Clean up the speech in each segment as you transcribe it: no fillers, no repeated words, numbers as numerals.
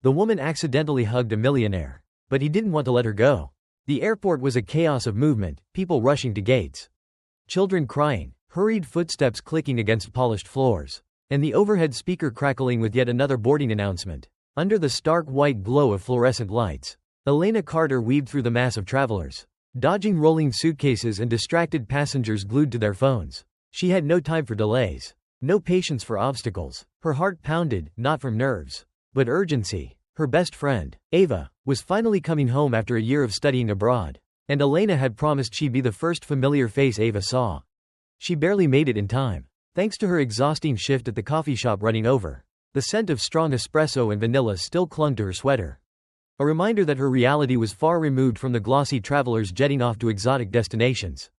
The woman accidentally hugged a millionaire. But he didn't want to let her go. The airport was a chaos of movement, people rushing to gates. Children crying, hurried footsteps clicking against polished floors, and the overhead speaker crackling with yet another boarding announcement. Under the stark white glow of fluorescent lights, Elena Carter weaved through the mass of travelers, dodging rolling suitcases and distracted passengers glued to their phones. She had no time for delays, no patience for obstacles. Her heart pounded, not from nerves, but urgency. Her best friend, Ava, was finally coming home after a year of studying abroad, and Elena had promised she'd be the first familiar face Ava saw. She barely made it in time, thanks to her exhausting shift at the coffee shop running over. The scent of strong espresso and vanilla still clung to her sweater. A reminder that her reality was far removed from the glossy travelers jetting off to exotic destinations.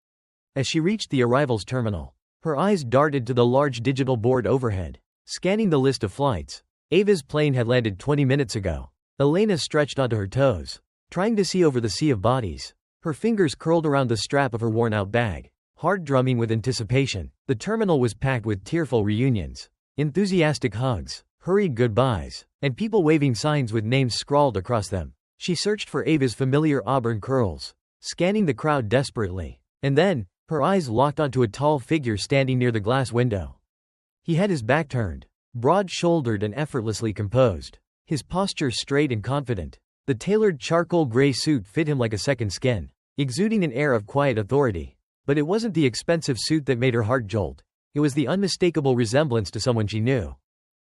As she reached the arrivals terminal, her eyes darted to the large digital board overhead, scanning the list of flights. Ava's plane had landed 20 minutes ago. Elena stretched onto her toes, trying to see over the sea of bodies. Her fingers curled around the strap of her worn-out bag, heart drumming with anticipation. The terminal was packed with tearful reunions, enthusiastic hugs, hurried goodbyes, and people waving signs with names scrawled across them. She searched for Ava's familiar auburn curls, scanning the crowd desperately. And then, her eyes locked onto a tall figure standing near the glass window. He had his back turned, broad-shouldered and effortlessly composed, his posture straight and confident. The tailored charcoal gray suit fit him like a second skin, exuding an air of quiet authority. But it wasn't the expensive suit that made her heart jolt. It was the unmistakable resemblance to someone she knew.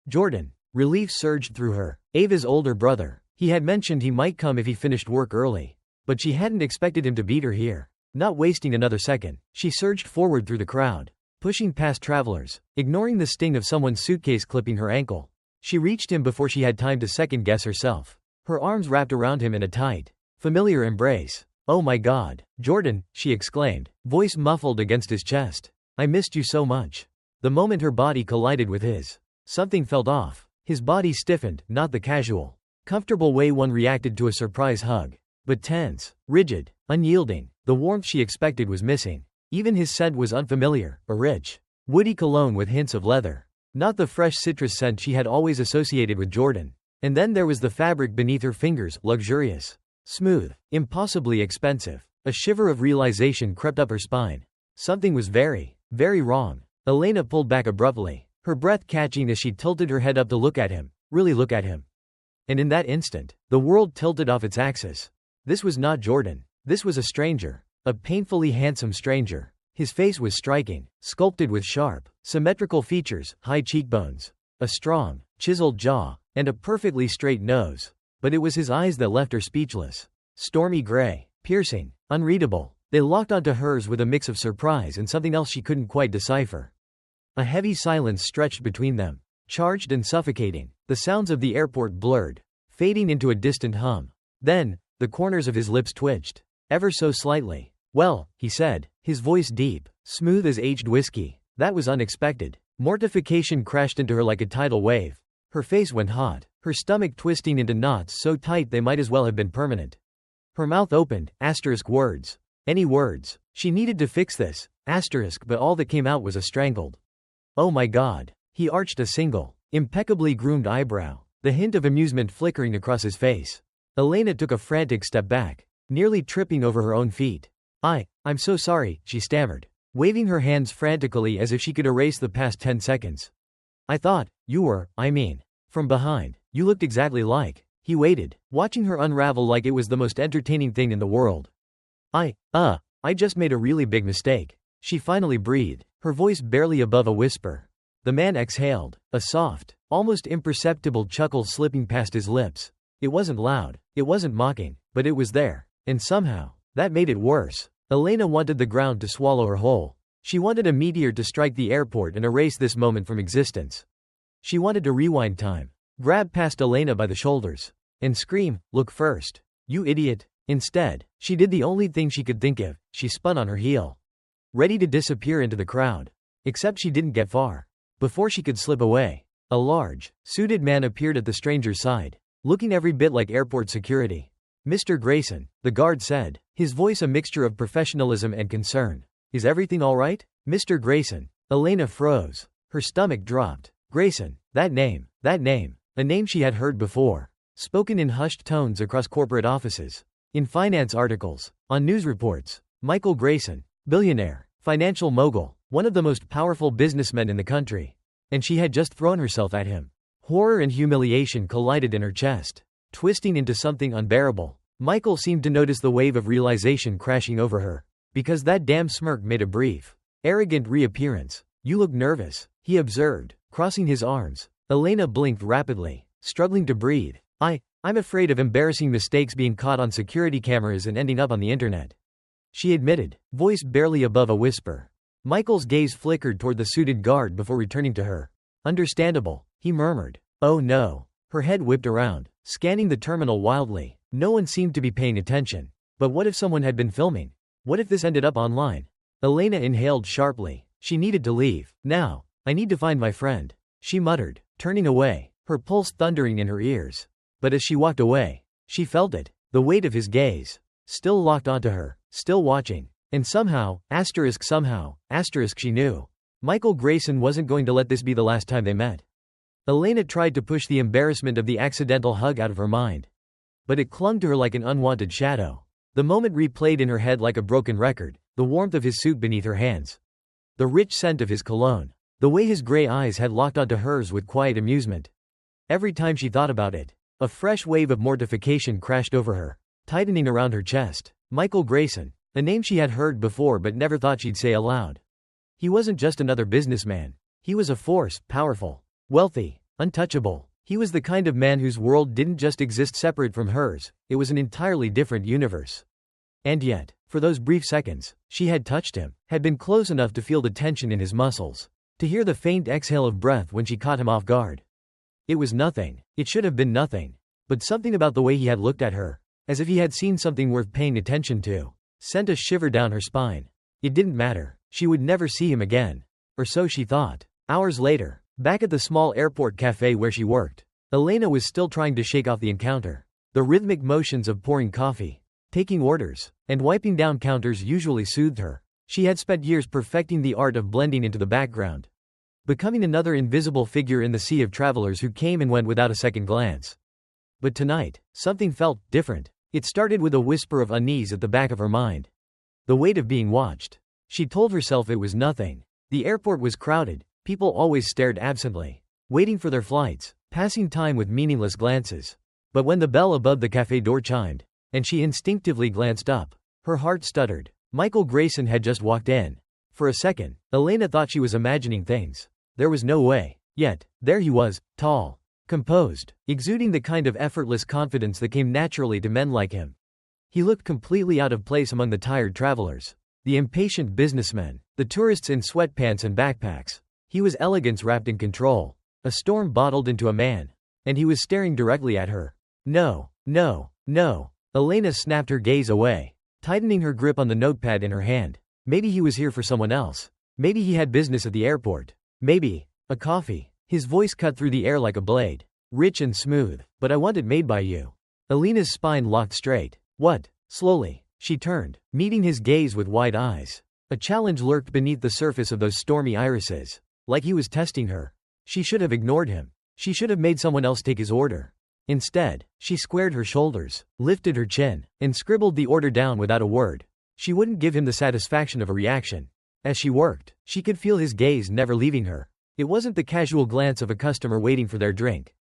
Jordan. Relief surged through her. Ava's older brother. He had mentioned he might come if he finished work early. But she hadn't expected him to beat her here. Not wasting another second, she surged forward through the crowd, pushing past travelers, ignoring the sting of someone's suitcase clipping her ankle. She reached him before she had time to second-guess herself. Her arms wrapped around him in a tight, familiar embrace. "Oh my God, Jordan," she exclaimed, voice muffled against his chest. "I missed you so much." The moment her body collided with his, something felt off. His body stiffened, not the casual, comfortable way one reacted to a surprise hug, but tense, rigid, unyielding. The warmth she expected was missing. Even his scent was unfamiliar, a rich, woody cologne with hints of leather. Not the fresh citrus scent she had always associated with Jordan. And then there was the fabric beneath her fingers, luxurious, smooth, impossibly expensive. A shiver of realization crept up her spine. Something was very, very wrong. Elena pulled back abruptly, her breath catching as she tilted her head up to look at him, really look at him. And in that instant, the world tilted off its axis. This was not Jordan. This was a stranger. A painfully handsome stranger. His face was striking, sculpted with sharp, symmetrical features, high cheekbones, a strong, chiseled jaw, and a perfectly straight nose. But it was his eyes that left her speechless. Stormy gray, piercing, unreadable. They locked onto hers with a mix of surprise and something else she couldn't quite decipher. A heavy silence stretched between them, charged and suffocating. The sounds of the airport blurred, fading into a distant hum. Then, the corners of his lips twitched, ever so slightly. "Well," he said, his voice deep, smooth as aged whiskey. That was unexpected. Mortification crashed into her like a tidal wave. Her face went hot, her stomach twisting into knots so tight they might as well have been permanent. Her mouth opened, words. Any words. She needed to fix this, but all that came out was a strangled, "Oh my God." He arched a single, impeccably groomed eyebrow, the hint of amusement flickering across his face. Elena took a frantic step back, nearly tripping over her own feet. I'm so sorry," she stammered, waving her hands frantically as if she could erase the past 10 seconds. "I thought, you were, from behind. You looked exactly like." He waited, watching her unravel like it was the most entertaining thing in the world. I just made a really big mistake," she finally breathed, her voice barely above a whisper. The man exhaled, a soft, almost imperceptible chuckle slipping past his lips. It wasn't loud, it wasn't mocking, but it was there, and somehow, that made it worse. Elena wanted the ground to swallow her whole. She wanted a meteor to strike the airport and erase this moment from existence. She wanted to rewind time, grab past Elena by the shoulders, and scream, "Look first, you idiot." Instead, she did the only thing she could think of. She spun on her heel, ready to disappear into the crowd. Except she didn't get far. Before she could slip away, a large, suited man appeared at the stranger's side, looking every bit like airport security. "Mr. Grayson," the guard said, his voice a mixture of professionalism and concern. "Is everything all right, Mr. Grayson?" Elena froze. Her stomach dropped. Grayson, that name, a name she had heard before. spoken in hushed tones across corporate offices, in finance articles, on news reports. Michael Grayson, billionaire, financial mogul, one of the most powerful businessmen in the country. And she had just thrown herself at him. Horror and humiliation collided in her chest, twisting into something unbearable. Michael seemed to notice the wave of realization crashing over her, because that damn smirk made a brief, arrogant reappearance. "You look nervous," he observed, crossing his arms. Elena blinked rapidly, struggling to breathe. I'm afraid of embarrassing mistakes being caught on security cameras and ending up on the internet," she admitted, voice barely above a whisper. Michael's gaze flickered toward the suited guard before returning to her. "Understandable," he murmured. "Oh no." Her head whipped around, scanning the terminal wildly. No one seemed to be paying attention. But what if someone had been filming? What if this ended up online? Elena inhaled sharply. She needed to leave. "Now. I need to find my friend," she muttered, turning away, her pulse thundering in her ears. But as she walked away, she felt it, the weight of his gaze, still locked onto her, still watching. And somehow she knew, Michael Grayson wasn't going to let this be the last time they met. Elena tried to push the embarrassment of the accidental hug out of her mind. But it clung to her like an unwanted shadow. The moment replayed in her head like a broken record, the warmth of his suit beneath her hands, the rich scent of his cologne, the way his gray eyes had locked onto hers with quiet amusement. Every time she thought about it, a fresh wave of mortification crashed over her, tightening around her chest. Michael Grayson, a name she had heard before but never thought she'd say aloud. He wasn't just another businessman. He was a force, powerful, wealthy, untouchable. He was the kind of man whose world didn't just exist separate from hers, it was an entirely different universe. And yet, for those brief seconds, she had touched him, had been close enough to feel the tension in his muscles, to hear the faint exhale of breath when she caught him off guard. It was nothing. It should have been nothing. But something about the way he had looked at her, as if he had seen something worth paying attention to, sent a shiver down her spine. It didn't matter. She would never see him again. Or so she thought. Hours later, back at the small airport cafe where she worked, Elena was still trying to shake off the encounter. The rhythmic motions of pouring coffee, taking orders, and wiping down counters usually soothed her. She had spent years perfecting the art of blending into the background, becoming another invisible figure in the sea of travelers who came and went without a second glance. But tonight, something felt different. It started with a whisper of unease at the back of her mind. The weight of being watched. She told herself it was nothing. The airport was crowded, people always stared absently, waiting for their flights, passing time with meaningless glances. But when the bell above the cafe door chimed, and she instinctively glanced up, her heart stuttered. Michael Grayson had just walked in. For a second, Elena thought she was imagining things. There was no way. Yet, there he was, tall, composed, exuding the kind of effortless confidence that came naturally to men like him. He looked completely out of place among the tired travelers, the impatient businessmen, the tourists in sweatpants and backpacks. He was elegance wrapped in control, a storm bottled into a man. And he was staring directly at her. No. Elena snapped her gaze away, tightening her grip on the notepad in her hand. Maybe he was here for someone else. Maybe he had business at the airport. Maybe a coffee. His voice cut through the air like a blade, rich and smooth. "But I want it made by you." Elena's spine locked straight. "What?" Slowly, she turned, meeting his gaze with wide eyes. A challenge lurked beneath the surface of those stormy irises, like he was testing her. She should have ignored him. She should have made someone else take his order. Instead, she squared her shoulders, lifted her chin, and scribbled the order down without a word. She wouldn't give him the satisfaction of a reaction. As she worked, she could feel his gaze never leaving her. It wasn't the casual glance of a customer waiting for their drink.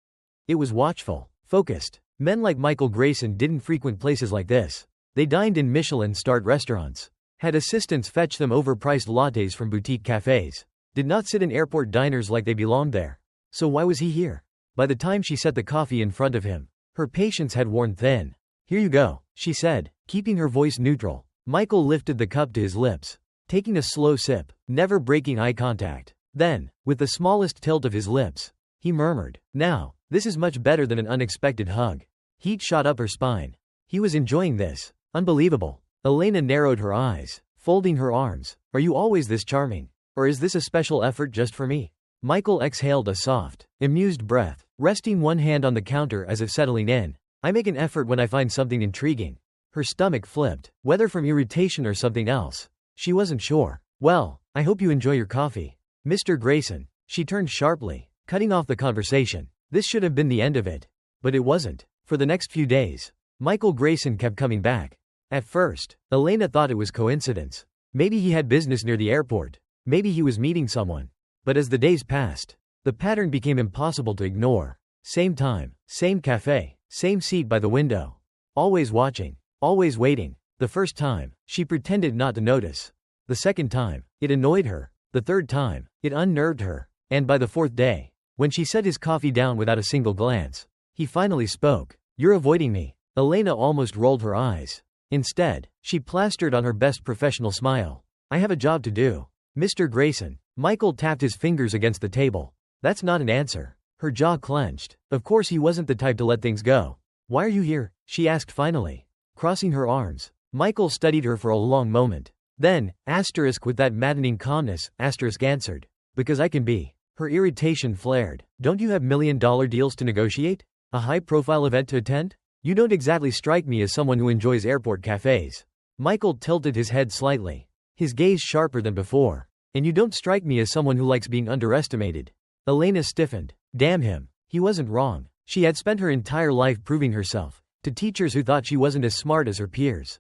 It was watchful, focused. Men like Michael Grayson didn't frequent places like this. They dined in Michelin-starred restaurants, had assistants fetch them overpriced lattes from boutique cafes, did not sit in airport diners like they belonged there. So why was he here? By the time she set the coffee in front of him, her patience had worn thin. "Here you go," she said, keeping her voice neutral. Michael lifted the cup to his lips, taking a slow sip, never breaking eye contact. Then, with the smallest tilt of his lips, he murmured, "Now, this is much better than an unexpected hug." Heat shot up her spine. He was enjoying this. Unbelievable. Elena narrowed her eyes, folding her arms. "Are you always this charming? Or is this a special effort just for me?" Michael exhaled a soft, amused breath, resting one hand on the counter as if settling in. "I make an effort when I find something intriguing." Her stomach flipped, whether from irritation or something else. She wasn't sure. "Well, I hope you enjoy your coffee, Mr. Grayson." She turned sharply, cutting off the conversation. This should have been the end of it. But it wasn't. For the next few days, Michael Grayson kept coming back. At first, Elena thought it was coincidence. Maybe he had business near the airport. Maybe he was meeting someone. But as the days passed, the pattern became impossible to ignore. Same time, same cafe, same seat by the window. Always watching, always waiting. The first time, she pretended not to notice. The second time, it annoyed her. The third time, it unnerved her. And by the fourth day, when she set his coffee down without a single glance, he finally spoke. "You're avoiding me." Elena almost rolled her eyes. Instead, she plastered on her best professional smile. "I have a job to do." "Mr. Grayson." Michael tapped his fingers against the table. "That's not an answer." Her jaw clenched. Of course he wasn't the type to let things go. "Why are you here?" she asked finally. Crossing her arms, Michael studied her for a long moment. Then, with that maddening calmness, answered. "Because I can be." Her irritation flared. "Don't you have $1 million deals to negotiate? A high-profile event to attend? You don't exactly strike me as someone who enjoys airport cafes." Michael tilted his head slightly, his gaze sharper than before. "And you don't strike me as someone who likes being underestimated." Elena stiffened. Damn him. He wasn't wrong. She had spent her entire life proving herself. To teachers who thought she wasn't as smart as her peers.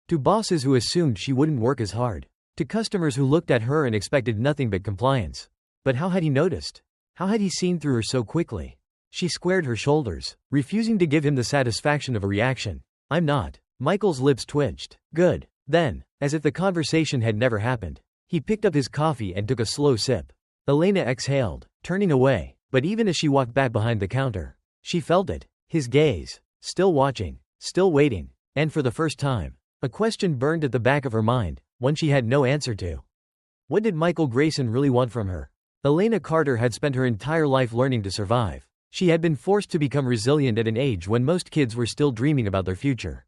To bosses who assumed she wouldn't work as hard. To customers who looked at her and expected nothing but compliance. But how had he noticed? How had he seen through her so quickly? She squared her shoulders, refusing to give him the satisfaction of a reaction. "I'm not." Michael's lips twitched. "Good." Then, as if the conversation had never happened, he picked up his coffee and took a slow sip. Elena exhaled, turning away, but even as she walked back behind the counter, she felt it. His gaze. Still watching. Still waiting. And for the first time, a question burned at the back of her mind, one she had no answer to. What did Michael Grayson really want from her? Elena Carter had spent her entire life learning to survive. She had been forced to become resilient at an age when most kids were still dreaming about their future.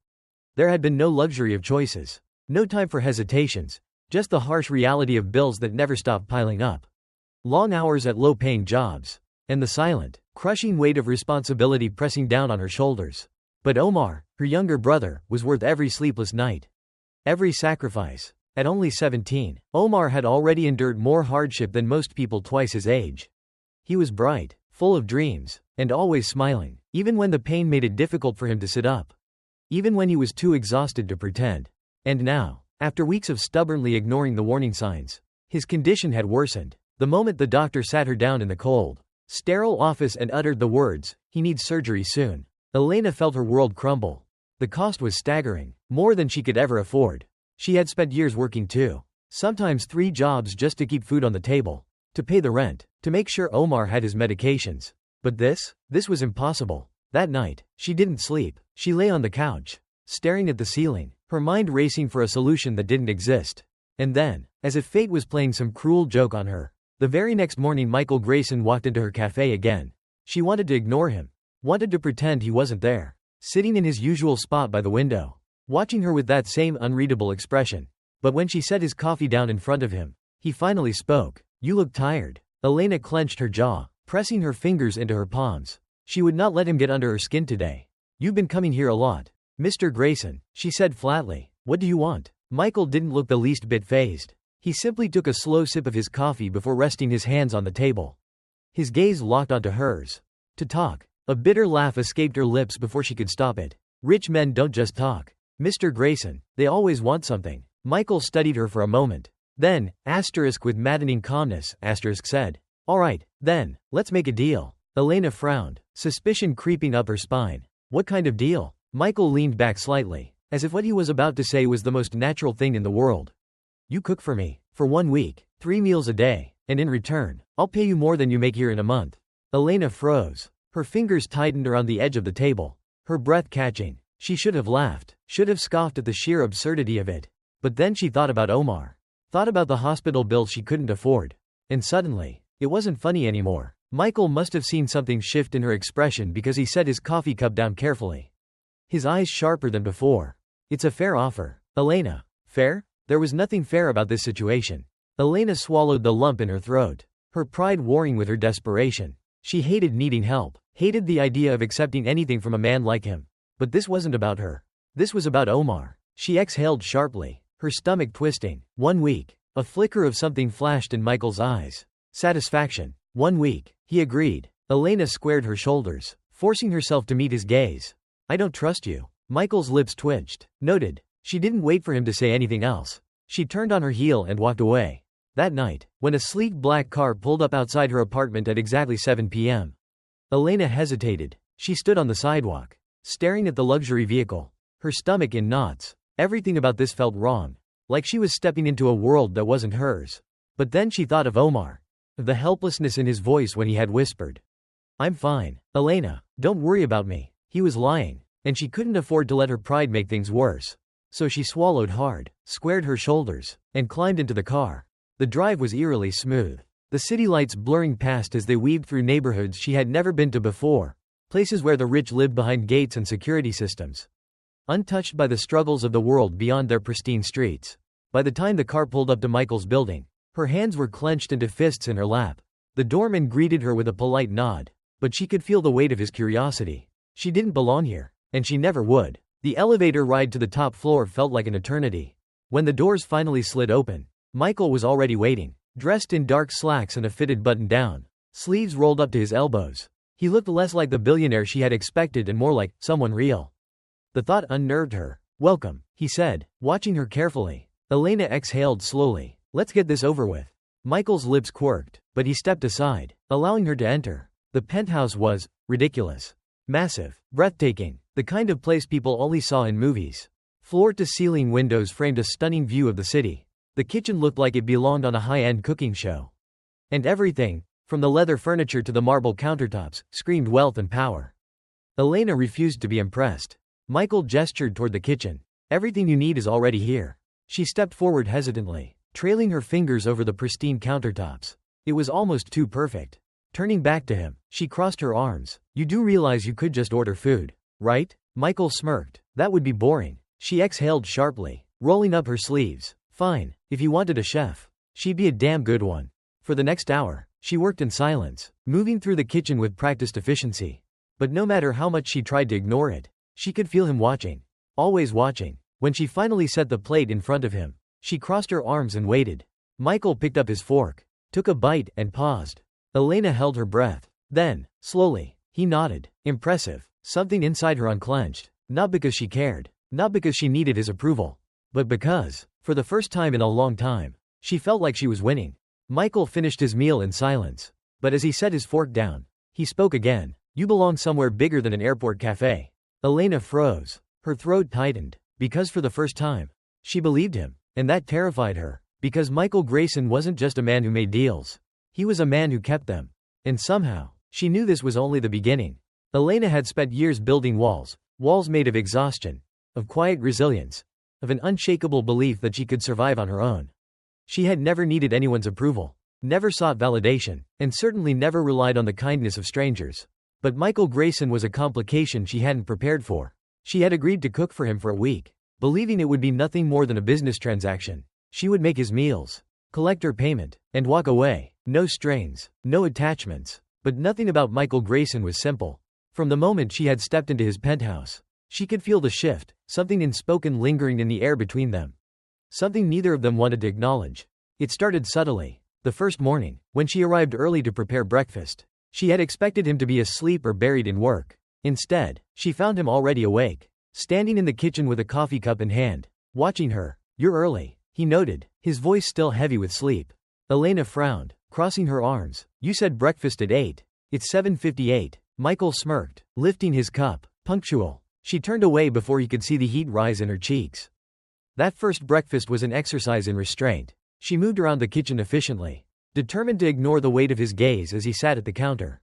There had been no luxury of choices. No time for hesitations. Just the harsh reality of bills that never stopped piling up. Long hours at low-paying jobs. And the silent, crushing weight of responsibility pressing down on her shoulders. But Omar, her younger brother, was worth every sleepless night. Every sacrifice. At only 17, Omar had already endured more hardship than most people twice his age. He was bright, full of dreams, and always smiling, even when the pain made it difficult for him to sit up. Even when he was too exhausted to pretend. And now, after weeks of stubbornly ignoring the warning signs, his condition had worsened. The moment the doctor sat her down in the cold, sterile office and uttered the words, "He needs surgery soon," Elena felt her world crumble. The cost was staggering, more than she could ever afford. She had spent years working 2, sometimes 3 jobs just to keep food on the table, to pay the rent, to make sure Omar had his medications. But this was impossible. That night, she didn't sleep. She lay on the couch, staring at the ceiling, her mind racing for a solution that didn't exist. And then, as if fate was playing some cruel joke on her, the very next morning Michael Grayson walked into her cafe again. She wanted to ignore him, wanted to pretend he wasn't there, sitting in his usual spot by the window, watching her with that same unreadable expression. But when she set his coffee down in front of him, he finally spoke. "You look tired." Elena clenched her jaw, pressing her fingers into her palms. She would not let him get under her skin today. "You've been coming here a lot." "Mr. Grayson," she said flatly, "what do you want?" Michael didn't look the least bit fazed. He simply took a slow sip of his coffee before resting his hands on the table. His gaze locked onto hers. "To talk." A bitter laugh escaped her lips before she could stop it. "Rich men don't just talk. Mr. Grayson, they always want something." Michael studied her for a moment. Then, with maddening calmness, said, "All right, then, let's make a deal." Elena frowned, suspicion creeping up her spine. "What kind of deal?" Michael leaned back slightly, as if what he was about to say was the most natural thing in the world. "You cook for me, for 1 week, 3 meals a day, and in return, I'll pay you more than you make here in a month." Elena froze. Her fingers tightened around the edge of the table, her breath catching. She should have laughed, should have scoffed at the sheer absurdity of it. But then she thought about Omar. Thought about the hospital bill she couldn't afford. And suddenly, it wasn't funny anymore. Michael must have seen something shift in her expression because he set his coffee cup down carefully. His eyes sharper than before. "It's a fair offer." "Elena." "Fair?" There was nothing fair about this situation. Elena swallowed the lump in her throat, her pride warring with her desperation. She hated needing help, hated the idea of accepting anything from a man like him. But this wasn't about her. This was about Omar. She exhaled sharply, her stomach twisting. 1 week. A flicker of something flashed in Michael's eyes. Satisfaction. 1 week. He agreed. Elena squared her shoulders, forcing herself to meet his gaze. I don't trust you. Michael's lips twitched. Noted. She didn't wait for him to say anything else. She turned on her heel and walked away. That night, when a sleek black car pulled up outside her apartment at exactly 7 p.m., Elena hesitated. She stood on the sidewalk, staring at the luxury vehicle, her stomach in knots. Everything about this felt wrong, like she was stepping into a world that wasn't hers. But then she thought of Omar, of the helplessness in his voice when he had whispered, "I'm fine, Elena, don't worry about me." He was lying, and she couldn't afford to let her pride make things worse. So she swallowed hard, squared her shoulders, and climbed into the car. The drive was eerily smooth, the city lights blurring past as they weaved through neighborhoods she had never been to before, places where the rich lived behind gates and security systems, untouched by the struggles of the world beyond their pristine streets. By the time the car pulled up to Michael's building, her hands were clenched into fists in her lap. The doorman greeted her with a polite nod, but she could feel the weight of his curiosity. She didn't belong here, and she never would. The elevator ride to the top floor felt like an eternity. When the doors finally slid open, Michael was already waiting, dressed in dark slacks and a fitted button-down, sleeves rolled up to his elbows. He looked less like the billionaire she had expected and more like someone real. The thought unnerved her. "Welcome," he said, watching her carefully. Elena exhaled slowly. "Let's get this over with." Michael's lips quirked, but he stepped aside, allowing her to enter. The penthouse was ridiculous. Massive, breathtaking, the kind of place people only saw in movies. Floor-to-ceiling windows framed a stunning view of the city. The kitchen looked like it belonged on a high-end cooking show. And everything, from the leather furniture to the marble countertops, screamed wealth and power. Elena refused to be impressed. Michael gestured toward the kitchen. "Everything you need is already here." She stepped forward hesitantly, trailing her fingers over the pristine countertops. It was almost too perfect. Turning back to him, she crossed her arms. "You do realize you could just order food, right?" Michael smirked. "That would be boring." She exhaled sharply, rolling up her sleeves. "Fine, if you wanted a chef. She'd be a damn good one." For the next hour, she worked in silence, moving through the kitchen with practiced efficiency. But no matter how much she tried to ignore it, she could feel him watching. Always watching. When she finally set the plate in front of him, she crossed her arms and waited. Michael picked up his fork, took a bite, and paused. Elena held her breath. Then, slowly, he nodded. Impressive. Something inside her unclenched. Not because she cared, not because she needed his approval, but because, for the first time in a long time, she felt like she was winning. Michael finished his meal in silence. But as he set his fork down, he spoke again. "You belong somewhere bigger than an airport cafe." Elena froze. Her throat tightened. Because for the first time, she believed him. And that terrified her. Because Michael Grayson wasn't just a man who made deals. He was a man who kept them. And somehow, she knew this was only the beginning. Elena had spent years building walls made of exhaustion, of quiet resilience, of an unshakable belief that she could survive on her own. She had never needed anyone's approval, never sought validation, and certainly never relied on the kindness of strangers. But Michael Grayson was a complication she hadn't prepared for. She had agreed to cook for him for a week, believing it would be nothing more than a business transaction. She would make his meals, collect her payment, and walk away. No strings, no attachments. But nothing about Michael Grayson was simple. From the moment she had stepped into his penthouse, she could feel the shift, something unspoken lingering in the air between them. Something neither of them wanted to acknowledge. It started subtly. The first morning, when she arrived early to prepare breakfast, she had expected him to be asleep or buried in work. Instead, she found him already awake, standing in the kitchen with a coffee cup in hand, watching her. "You're early," he noted, his voice still heavy with sleep. Elena frowned, crossing her arms. "You said breakfast at 8. It's 7:58. Michael smirked, lifting his cup. "Punctual." She turned away before he could see the heat rise in her cheeks. That first breakfast was an exercise in restraint. She moved around the kitchen efficiently, determined to ignore the weight of his gaze as he sat at the counter,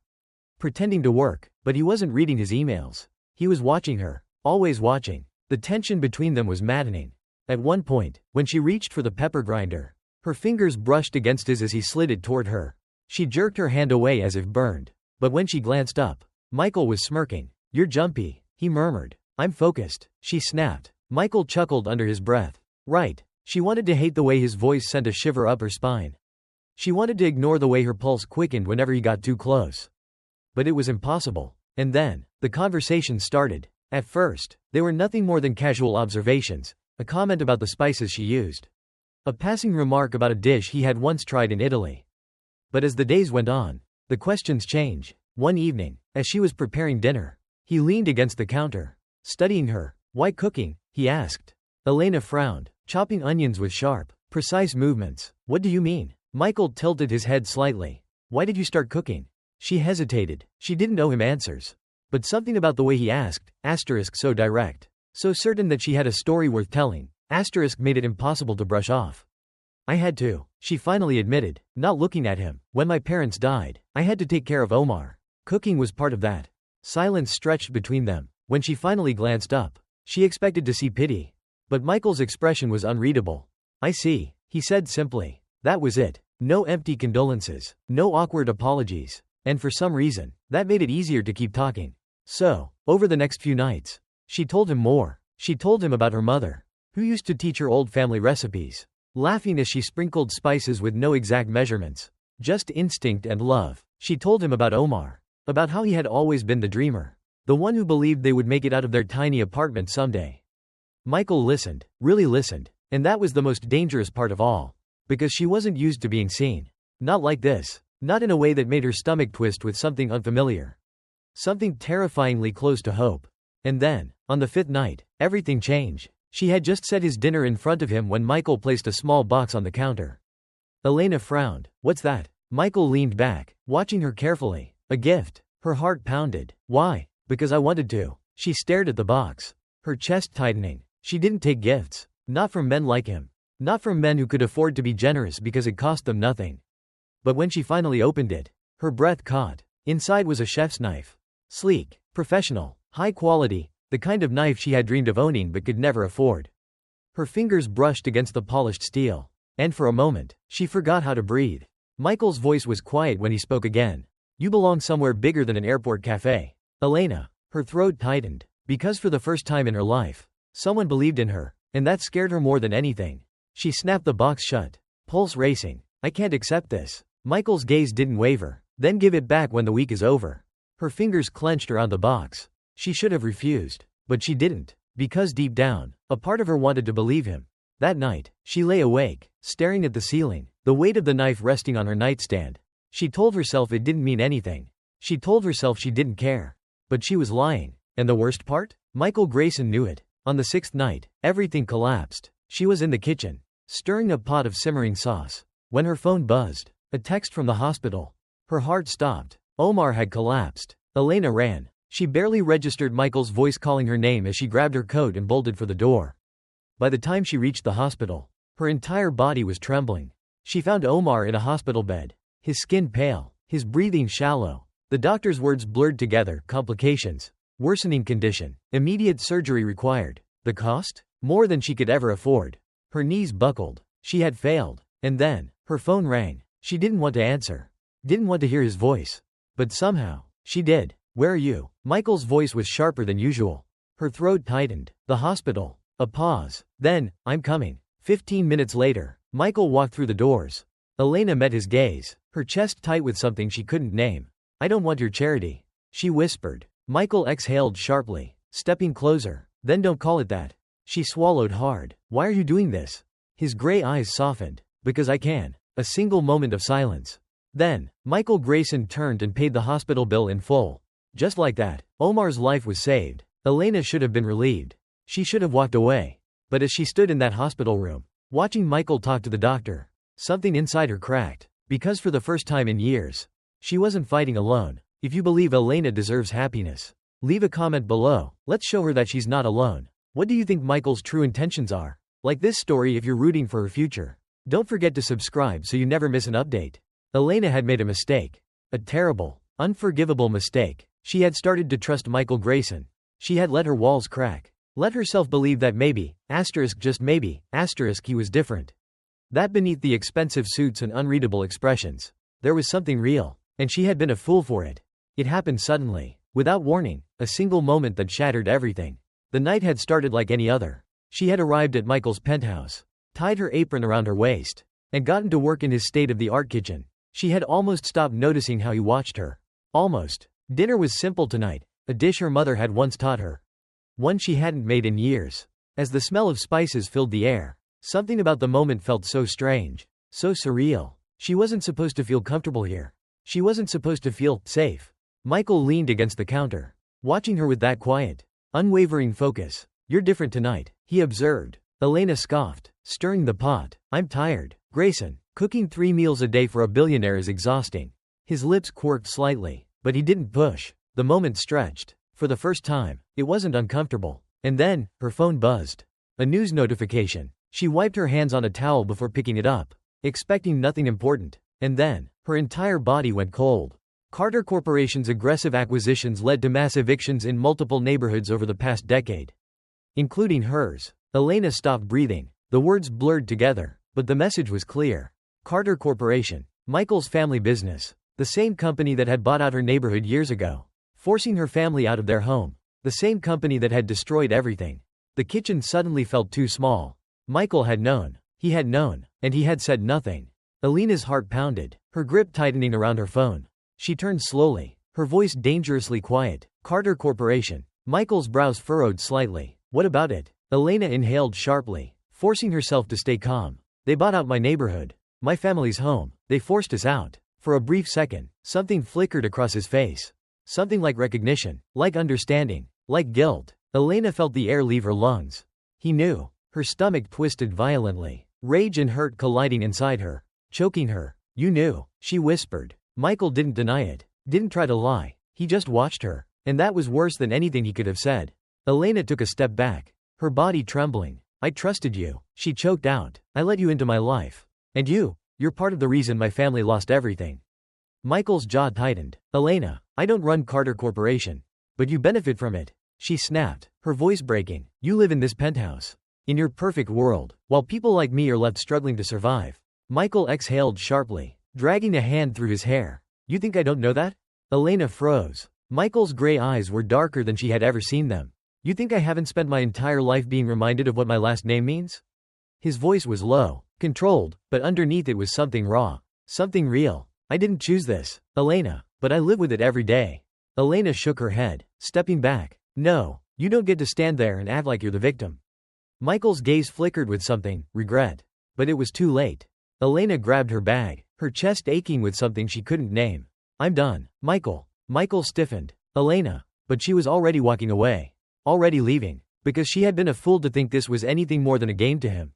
pretending to work, but he wasn't reading his emails. He was watching her, always watching. The tension between them was maddening. At one point, when she reached for the pepper grinder, her fingers brushed against his as he slid it toward her. She jerked her hand away as if burned. But when she glanced up, Michael was smirking. "You're jumpy," he murmured. "I'm focused," she snapped. Michael chuckled under his breath. Right. She wanted to hate the way his voice sent a shiver up her spine. She wanted to ignore the way her pulse quickened whenever he got too close. But it was impossible. And then, the conversation started. At first, they were nothing more than casual observations, a comment about the spices she used, a passing remark about a dish he had once tried in Italy. But as the days went on, the questions changed. One evening, as she was preparing dinner, he leaned against the counter, Studying her. Why cooking? He asked. Elena frowned, chopping onions with sharp, precise movements. What do you mean? Michael tilted his head slightly. Why did you start cooking? She hesitated. She didn't owe him answers. But something about the way he asked, so direct, so certain that she had a story worth telling, made it impossible to brush off. I had to, she finally admitted, not looking at him. When my parents died, I had to take care of Omar. Cooking was part of that. Silence stretched between them. When she finally glanced up, she expected to see pity. But Michael's expression was unreadable. I see, he said simply. That was it. No empty condolences, no awkward apologies. And for some reason, that made it easier to keep talking. So, over the next few nights, she told him more. She told him about her mother, who used to teach her old family recipes, laughing as she sprinkled spices with no exact measurements, just instinct and love. She told him about Omar, about how he had always been the dreamer, the one who believed they would make it out of their tiny apartment someday. Michael listened, really listened, and that was the most dangerous part of all, because she wasn't used to being seen. Not like this, not in a way that made her stomach twist with something unfamiliar. Something terrifyingly close to hope. And then, on the fifth night, everything changed. She had just set his dinner in front of him when Michael placed a small box on the counter. Elena frowned. What's that? Michael leaned back, watching her carefully. A gift. Her heart pounded. Why? Because I wanted to. She stared at the box, her chest tightening. She didn't take gifts. Not from men like him. Not from men who could afford to be generous because it cost them nothing. But when she finally opened it, her breath caught. Inside was a chef's knife. Sleek, professional, high quality, the kind of knife she had dreamed of owning but could never afford. Her fingers brushed against the polished steel, and for a moment, she forgot how to breathe. Michael's voice was quiet when he spoke again. You belong somewhere bigger than an airport cafe. Elena. Her throat tightened, because for the first time in her life, someone believed in her, and that scared her more than anything. She snapped the box shut, pulse racing. I can't accept this. Michael's gaze didn't waver. Then give it back when the week is over. Her fingers clenched around the box. She should have refused, but she didn't, because deep down, a part of her wanted to believe him. That night, she lay awake, staring at the ceiling, the weight of the knife resting on her nightstand. She told herself it didn't mean anything. She told herself she didn't care. But she was lying. And the worst part? Michael Grayson knew it. On the sixth night, everything collapsed. She was in the kitchen, stirring a pot of simmering sauce, when her phone buzzed. A text from the hospital. Her heart stopped. Omar had collapsed. Elena ran. She barely registered Michael's voice calling her name as she grabbed her coat and bolted for the door. By the time she reached the hospital, her entire body was trembling. She found Omar in a hospital bed, his skin pale, his breathing shallow. The doctor's words blurred together. Complications. Worsening condition. Immediate surgery required. The cost? More than she could ever afford. Her knees buckled. She had failed. And then, her phone rang. She didn't want to answer. Didn't want to hear his voice. But somehow, she did. Where are you? Michael's voice was sharper than usual. Her throat tightened. The hospital. A pause. Then, I'm coming. 15 minutes later, Michael walked through the doors. Elena met his gaze, her chest tight with something she couldn't name. I don't want your charity, she whispered. Michael exhaled sharply, stepping closer. Then don't call it that. She swallowed hard. Why are you doing this? His gray eyes softened. Because I can. A single moment of silence. Then, Michael Grayson turned and paid the hospital bill in full. Just like that, Omar's life was saved. Elena should have been relieved. She should have walked away. But as she stood in that hospital room, watching Michael talk to the doctor, something inside her cracked. Because for the first time in years, she wasn't fighting alone. If you believe Elena deserves happiness, leave a comment below. Let's show her that she's not alone. What do you think Michael's true intentions are? Like this story if you're rooting for her future. Don't forget to subscribe so you never miss an update. Elena had made a mistake. A terrible, unforgivable mistake. She had started to trust Michael Grayson. She had let her walls crack. Let herself believe that maybe, just maybe, he was different. That beneath the expensive suits and unreadable expressions, there was something real, and she had been a fool for it. It happened suddenly, without warning, a single moment that shattered everything. The night had started like any other. She had arrived at Michael's penthouse, tied her apron around her waist, and gotten to work in his state-of-the-art kitchen. She had almost stopped noticing how he watched her. Almost. Dinner was simple tonight, a dish her mother had once taught her. One she hadn't made in years. As the smell of spices filled the air, something about the moment felt so strange, so surreal. She wasn't supposed to feel comfortable here. She wasn't supposed to feel safe. Michael leaned against the counter, watching her with that quiet, Unwavering focus. You're different tonight, he observed. Elena scoffed, stirring the pot. I'm tired, Grayson. Cooking 3 meals a day for a billionaire is exhausting. His lips quirked slightly, but he didn't push. The moment stretched. For the first time, it wasn't uncomfortable. And then, her phone buzzed. A news notification. She wiped her hands on a towel before picking it up, expecting nothing important. And then, her entire body went cold. Carter Corporation's aggressive acquisitions led to mass evictions in multiple neighborhoods over the past decade, including hers. Elena stopped breathing. The words blurred together, but the message was clear. Carter Corporation, Michael's family business, the same company that had bought out her neighborhood years ago, forcing her family out of their home, the same company that had destroyed everything. The kitchen suddenly felt too small. Michael had known. He had known, and he had said nothing. Elena's heart pounded, her grip tightening around her phone. She turned slowly, her voice dangerously quiet. Carter Corporation. Michael's brows furrowed slightly. What about it? Elena inhaled sharply, forcing herself to stay calm. They bought out my neighborhood. My family's home. They forced us out. For a brief second, something flickered across his face. Something like recognition, like understanding, like guilt. Elena felt the air leave her lungs. He knew. Her stomach twisted violently, rage and hurt colliding inside her, choking her. You knew, she whispered. Michael didn't deny it, didn't try to lie. He just watched her, and that was worse than anything he could have said. Elena took a step back, her body trembling. I trusted you, she choked out. I let you into my life. And you're part of the reason my family lost everything. Michael's jaw tightened. Elena, I don't run Carter Corporation. But you benefit from it. She snapped, her voice breaking. You live in this penthouse. In your perfect world, while people like me are left struggling to survive. Michael exhaled sharply, dragging a hand through his hair. You think I don't know that? Elena froze. Michael's gray eyes were darker than she had ever seen them. You think I haven't spent my entire life being reminded of what my last name means? His voice was low, controlled, but underneath it was something raw, something real. I didn't choose this, Elena, but I live with it every day. Elena shook her head, stepping back. No, you don't get to stand there and act like you're the victim. Michael's gaze flickered with something, regret. But it was too late. Elena grabbed her bag, her chest aching with something she couldn't name. I'm done, Michael. Michael stiffened. Elena. But she was already walking away. Already leaving. Because she had been a fool to think this was anything more than a game to him.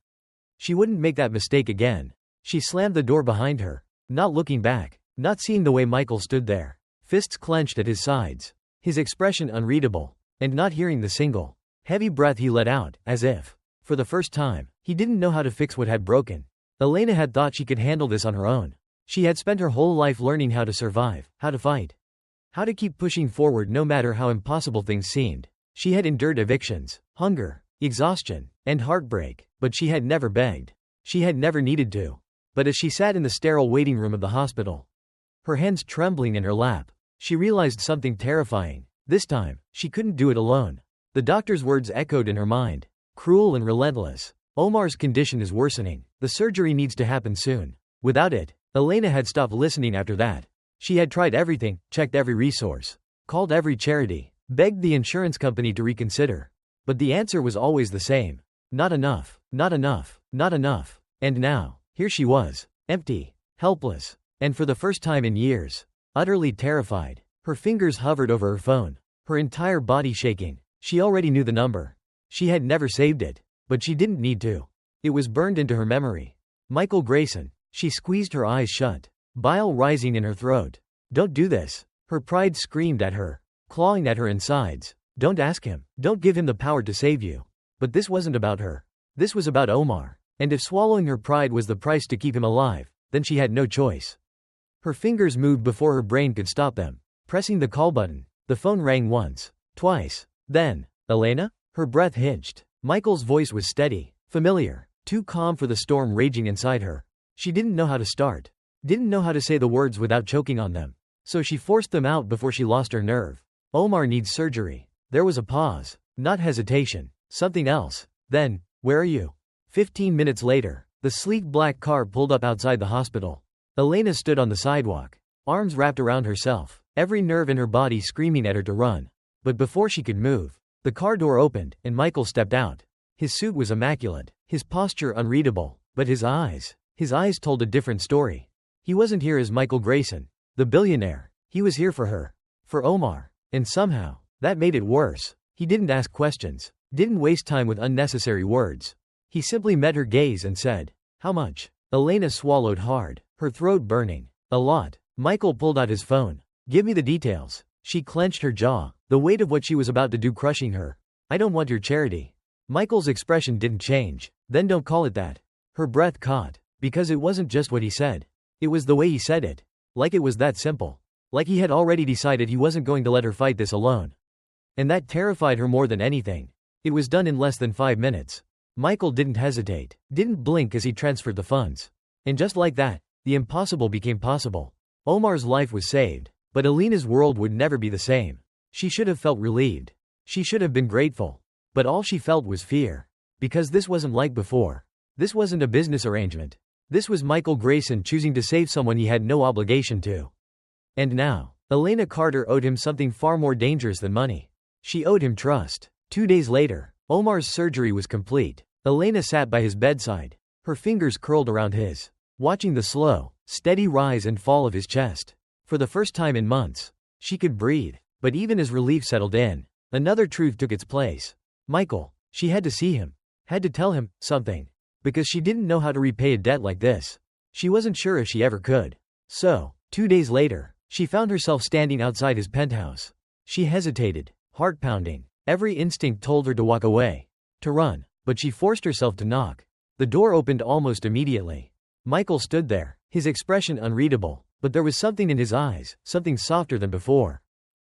She wouldn't make that mistake again. She slammed the door behind her, not looking back, not seeing the way Michael stood there, fists clenched at his sides, his expression unreadable, and not hearing the single heavy breath he let out, as if, for the first time, he didn't know how to fix what had broken. Elena had thought she could handle this on her own. She had spent her whole life learning how to survive, how to fight, how to keep pushing forward no matter how impossible things seemed. She had endured evictions, hunger, exhaustion, and heartbreak, but she had never begged. She had never needed to. But as she sat in the sterile waiting room of the hospital, her hands trembling in her lap, she realized something terrifying. This time, she couldn't do it alone. The doctor's words echoed in her mind. Cruel and relentless. Omar's condition is worsening. The surgery needs to happen soon. Without it, Elena had stopped listening after that. She had tried everything, checked every resource, called every charity, begged the insurance company to reconsider. But the answer was always the same. Not enough, not enough, not enough. And now, here she was, empty, helpless, and for the first time in years, utterly terrified. Her fingers hovered over her phone, her entire body shaking. She already knew the number. She had never saved it, but she didn't need to. It was burned into her memory. Michael Grayson. She squeezed her eyes shut, bile rising in her throat. Don't do this. Her pride screamed at her, clawing at her insides. Don't ask him. Don't give him the power to save you. But this wasn't about her. This was about Omar. And if swallowing her pride was the price to keep him alive, then she had no choice. Her fingers moved before her brain could stop them, pressing the call button. The phone rang once, twice. Then, Elena? Her breath hitched. Michael's voice was steady, familiar, too calm for the storm raging inside her. She didn't know how to start. Didn't know how to say the words without choking on them. So she forced them out before she lost her nerve. Omar needs surgery. There was a pause, not hesitation, something else. Then, where are you? 15 minutes later, the sleek black car pulled up outside the hospital. Elena stood on the sidewalk, arms wrapped around herself, every nerve in her body screaming at her to run. But before she could move, the car door opened, and Michael stepped out. His suit was immaculate, his posture unreadable, but his eyes told a different story. He wasn't here as Michael Grayson, the billionaire. He was here for her. For Omar. And somehow, that made it worse. He didn't ask questions, didn't waste time with unnecessary words. He simply met her gaze and said, "How much?" Elena swallowed hard, her throat burning. "A lot." Michael pulled out his phone. "Give me the details." She clenched her jaw, the weight of what she was about to do crushing her. "I don't want your charity." Michael's expression didn't change. "Then don't call it that." Her breath caught, because it wasn't just what he said. It was the way he said it. Like it was that simple. Like he had already decided he wasn't going to let her fight this alone. And that terrified her more than anything. It was done in less than 5 minutes. Michael didn't hesitate, didn't blink as he transferred the funds. And just like that, the impossible became possible. Omar's life was saved, but Elena's world would never be the same. She should have felt relieved. She should have been grateful. But all she felt was fear. Because this wasn't like before. This wasn't a business arrangement. This was Michael Grayson choosing to save someone he had no obligation to. And now, Elena Carter owed him something far more dangerous than money. She owed him trust. 2 days later, Omar's surgery was complete. Elena sat by his bedside, her fingers curled around his, watching the slow, steady rise and fall of his chest. For the first time in months, she could breathe. But even as relief settled in, another truth took its place. Michael. She had to see him. Had to tell him something. Because she didn't know how to repay a debt like this. She wasn't sure if she ever could. So, 2 days later, she found herself standing outside his penthouse. She hesitated, heart pounding. Every instinct told her to walk away, to run, but she forced herself to knock. The door opened almost immediately. Michael stood there, his expression unreadable, but there was something in his eyes, something softer than before.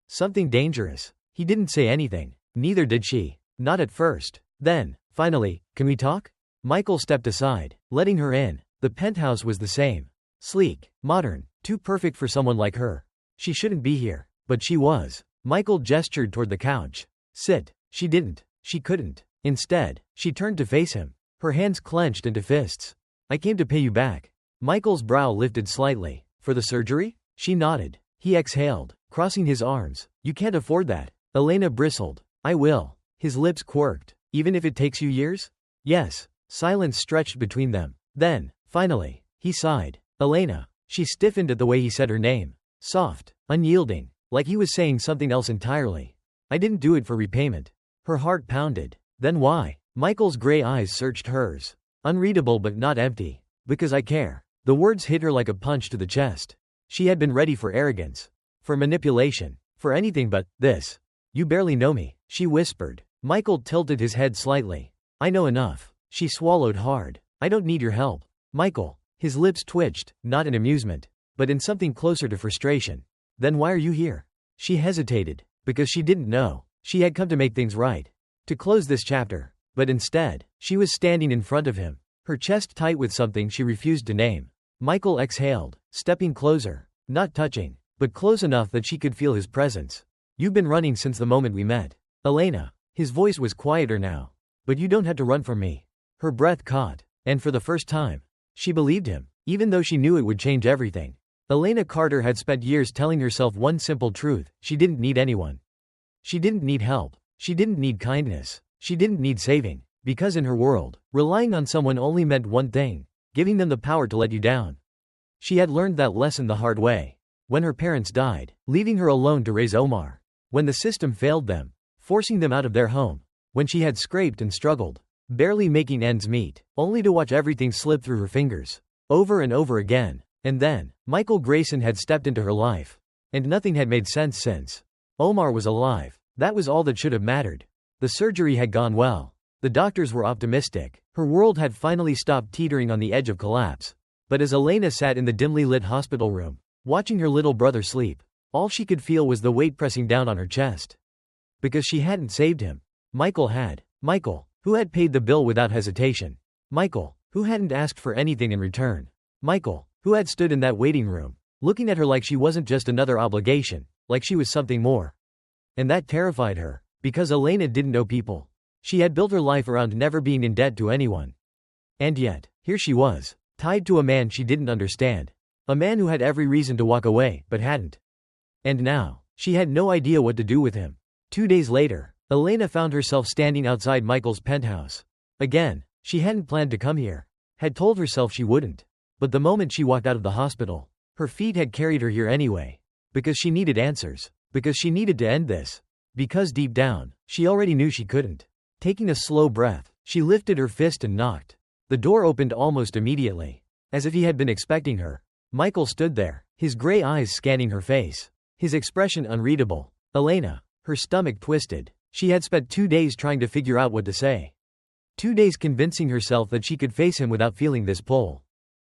Something dangerous. He didn't say anything, neither did she. Not at first. Then, finally, "Can we talk?" Michael stepped aside, letting her in. The penthouse was the same. Sleek, modern, too perfect for someone like her. She shouldn't be here, but she was. Michael gestured toward the couch. "Sit." She didn't. She couldn't. Instead, she turned to face him, her hands clenched into fists. "I came to pay you back." Michael's brow lifted slightly. "For the surgery?" She nodded. He exhaled, crossing his arms. "You can't afford that." Elena bristled. "I will." His lips quirked. "Even if it takes you years?" "Yes." Silence stretched between them. Then, finally, he sighed. "Elena." She stiffened at the way he said her name. Soft, unyielding, like he was saying something else entirely. "I didn't do it for repayment." Her heart pounded. "Then why?" Michael's gray eyes searched hers. Unreadable but not empty. "Because I care." The words hit her like a punch to the chest. She had been ready for arrogance. For manipulation. For anything but this. "You barely know me," she whispered. Michael tilted his head slightly. "I know enough." She swallowed hard. "I don't need your help." "Michael." His lips twitched, not in amusement, but in something closer to frustration. "Then why are you here?" She hesitated. Because she didn't know. She had come to make things right. To close this chapter. But instead, she was standing in front of him, her chest tight with something she refused to name. Michael exhaled, stepping closer. Not touching, but close enough that she could feel his presence. "You've been running since the moment we met." "Elena." His voice was quieter now. "But you don't have to run from me." Her breath caught. And for the first time, she believed him, even though she knew it would change everything. Elena Carter had spent years telling herself one simple truth: she didn't need anyone. She didn't need help. She didn't need kindness. She didn't need saving. Because in her world, relying on someone only meant one thing: giving them the power to let you down. She had learned that lesson the hard way. When her parents died, leaving her alone to raise Omar. When the system failed them, forcing them out of their home. When she had scraped and struggled, barely making ends meet, only to watch everything slip through her fingers. Over and over again. And then, Michael Grayson had stepped into her life. And nothing had made sense since. Omar was alive. That was all that should have mattered. The surgery had gone well. The doctors were optimistic. Her world had finally stopped teetering on the edge of collapse. But as Elena sat in the dimly lit hospital room, watching her little brother sleep, all she could feel was the weight pressing down on her chest. Because she hadn't saved him. Michael had. Michael, who had paid the bill without hesitation. Michael, who hadn't asked for anything in return. Michael, who had stood in that waiting room, looking at her like she wasn't just another obligation, like she was something more. And that terrified her, because Elena didn't know people. She had built her life around never being in debt to anyone. And yet, here she was, tied to a man she didn't understand. A man who had every reason to walk away, but hadn't. And now, she had no idea what to do with him. 2 days later, Elena found herself standing outside Michael's penthouse. Again, she hadn't planned to come here. Had told herself she wouldn't. But the moment she walked out of the hospital, her feet had carried her here anyway. Because she needed answers. Because she needed to end this. Because deep down, she already knew she couldn't. Taking a slow breath, she lifted her fist and knocked. The door opened almost immediately. As if he had been expecting her. Michael stood there, his gray eyes scanning her face. His expression unreadable. Elena. Her stomach twisted. She had spent 2 days trying to figure out what to say. 2 days convincing herself that she could face him without feeling this pull.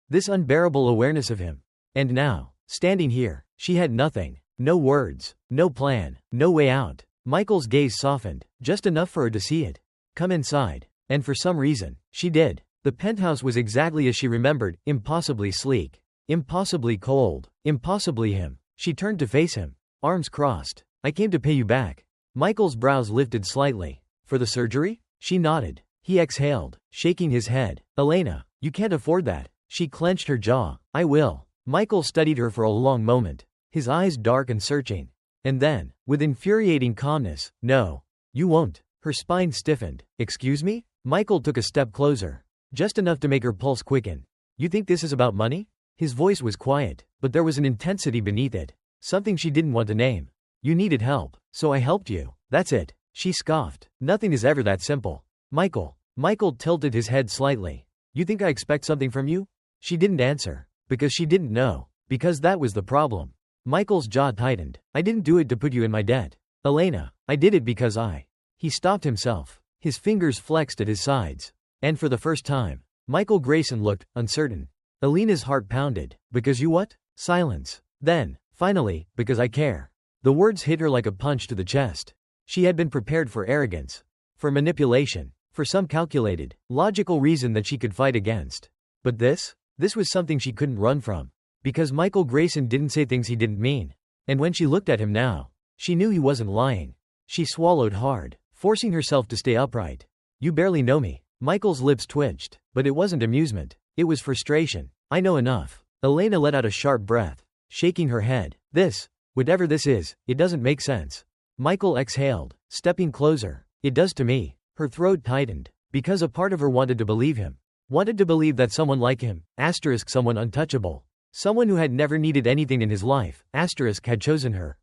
This unbearable awareness of him. And now, standing here, she had nothing. No words, no plan, no way out. Michael's gaze softened, just enough for her to see it. Come inside. And for some reason, she did. The penthouse was exactly as she remembered, impossibly sleek. Impossibly cold. Impossibly him. She turned to face him. Arms crossed. I came to pay you back. Michael's brows lifted slightly. For the surgery? She nodded. He exhaled, shaking his head. Elena, you can't afford that. She clenched her jaw. I will. Michael studied her for a long moment, his eyes dark and searching. And then, with infuriating calmness, no. You won't. Her spine stiffened. Excuse me? Michael took a step closer. Just enough to make her pulse quicken. You think this is about money? His voice was quiet, but there was an intensity beneath it. Something she didn't want to name. You needed help, so I helped you. That's it. She scoffed. Nothing is ever that simple. Michael. Michael tilted his head slightly. You think I expect something from you? She didn't answer. Because she didn't know. Because that was the problem. Michael's jaw tightened. I didn't do it to put you in my debt. Elena, I did it because I. He stopped himself. His fingers flexed at his sides. And for the first time, Michael Grayson looked uncertain. Elena's heart pounded. Because you what? Silence. Then, finally, because I care. The words hit her like a punch to the chest. She had been prepared for arrogance. For manipulation. For some calculated, logical reason that she could fight against. But this? This was something she couldn't run from. Because Michael Grayson didn't say things he didn't mean. And when she looked at him now, she knew he wasn't lying. She swallowed hard, forcing herself to stay upright. You barely know me. Michael's lips twitched, but it wasn't amusement. It was frustration. I know enough. Elena let out a sharp breath, shaking her head. This, whatever this is, it doesn't make sense. Michael exhaled, stepping closer. It does to me. Her throat tightened, because a part of her wanted to believe him. Wanted to believe that someone like him, someone untouchable. Someone who had never needed anything in his life, had chosen her.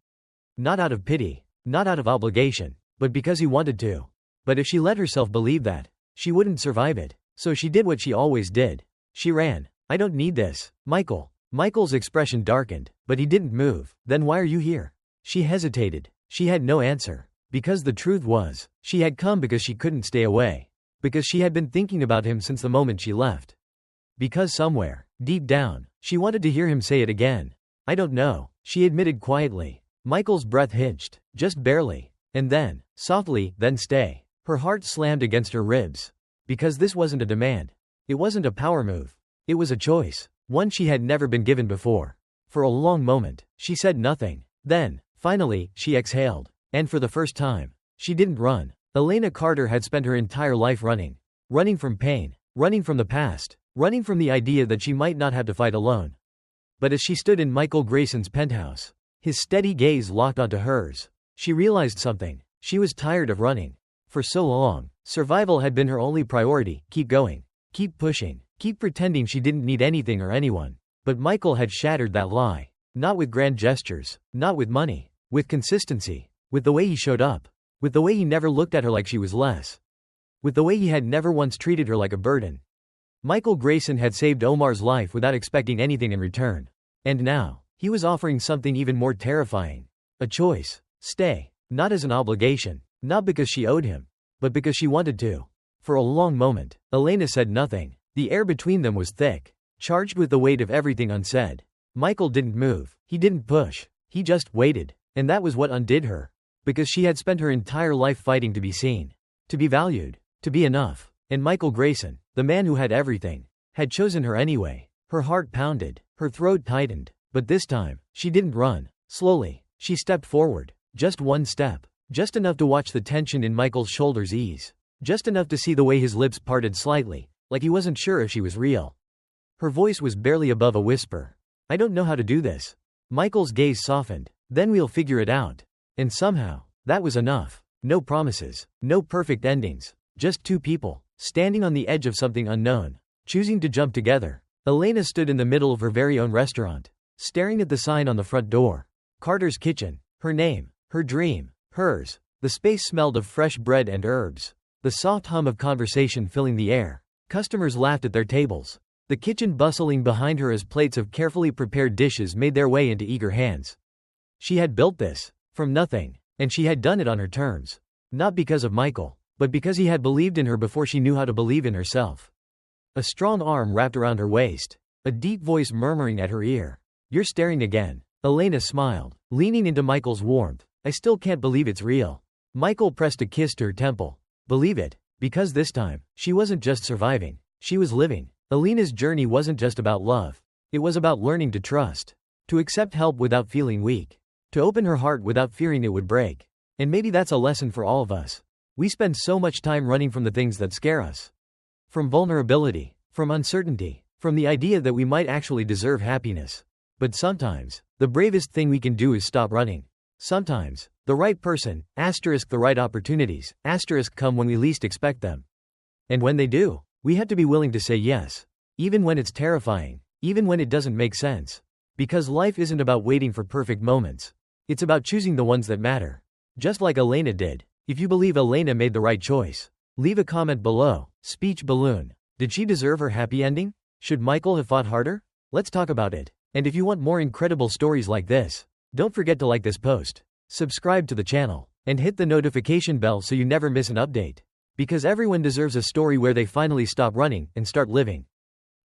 Not out of pity, not out of obligation, but because he wanted to. But if she let herself believe that, she wouldn't survive it. So she did what she always did. She ran. I don't need this, Michael. Michael's expression darkened, but he didn't move. Then why are you here? She hesitated. She had no answer. Because the truth was, she had come because she couldn't stay away. Because she had been thinking about him since the moment she left. Because somewhere, deep down, she wanted to hear him say it again. I don't know, she admitted quietly. Michael's breath hitched, just barely. And then, softly, then stay. Her heart slammed against her ribs. Because this wasn't a demand. It wasn't a power move. It was a choice. One she had never been given before. For a long moment, she said nothing. Then, finally, she exhaled. And for the first time, she didn't run. Elena Carter had spent her entire life running. Running from pain. Running from the past. Running from the idea that she might not have to fight alone. But as she stood in Michael Grayson's penthouse, his steady gaze locked onto hers, she realized something. She was tired of running. For so long, survival had been her only priority. Keep going. Keep pushing. Keep pretending she didn't need anything or anyone. But Michael had shattered that lie. Not with grand gestures. Not with money. With consistency. With the way he showed up. With the way he never looked at her like she was less. With the way he had never once treated her like a burden. Michael Grayson had saved Omar's life without expecting anything in return. And now, he was offering something even more terrifying. A choice. Stay. Not as an obligation. Not because she owed him. But because she wanted to. For a long moment, Elena said nothing. The air between them was thick. Charged with the weight of everything unsaid. Michael didn't move. He didn't push. He just waited. And that was what undid her. Because she had spent her entire life fighting to be seen. To be valued. To be enough. And Michael Grayson, the man who had everything, had chosen her anyway. Her heart pounded. Her throat tightened. But this time, she didn't run. Slowly, she stepped forward. Just one step. Just enough to watch the tension in Michael's shoulders ease. Just enough to see the way his lips parted slightly, like he wasn't sure if she was real. Her voice was barely above a whisper. I don't know how to do this. Michael's gaze softened. Then we'll figure it out. And somehow, that was enough. No promises. No perfect endings. Just two people, standing on the edge of something unknown, choosing to jump together. Elena stood in the middle of her very own restaurant, staring at the sign on the front door. Carter's Kitchen. Her name. Her dream. Hers. The space smelled of fresh bread and herbs. The soft hum of conversation filling the air. Customers laughed at their tables. The kitchen bustling behind her as plates of carefully prepared dishes made their way into eager hands. She had built this from nothing, and she had done it on her terms. Not because of Michael, but because he had believed in her before she knew how to believe in herself. A strong arm wrapped around her waist. A deep voice murmuring at her ear. "You're staring again." Elena smiled, leaning into Michael's warmth. "I still can't believe it's real." Michael pressed a kiss to her temple. "Believe it, because this time, she wasn't just surviving, she was living." Elena's journey wasn't just about love. It was about learning to trust. To accept help without feeling weak. To open her heart without fearing it would break. And maybe that's a lesson for all of us. We spend so much time running from the things that scare us. From vulnerability, from uncertainty, from the idea that we might actually deserve happiness. But sometimes, the bravest thing we can do is stop running. Sometimes, the right person, the right opportunities, come when we least expect them. And when they do, we have to be willing to say yes. Even when it's terrifying, even when it doesn't make sense. Because life isn't about waiting for perfect moments. It's about choosing the ones that matter. Just like Elena did. If you believe Elena made the right choice, leave a comment below. Speech balloon. Did she deserve her happy ending? Should Michael have fought harder? Let's talk about it. And if you want more incredible stories like this, don't forget to like this post, subscribe to the channel, and hit the notification bell so you never miss an update. Because everyone deserves a story where they finally stop running and start living.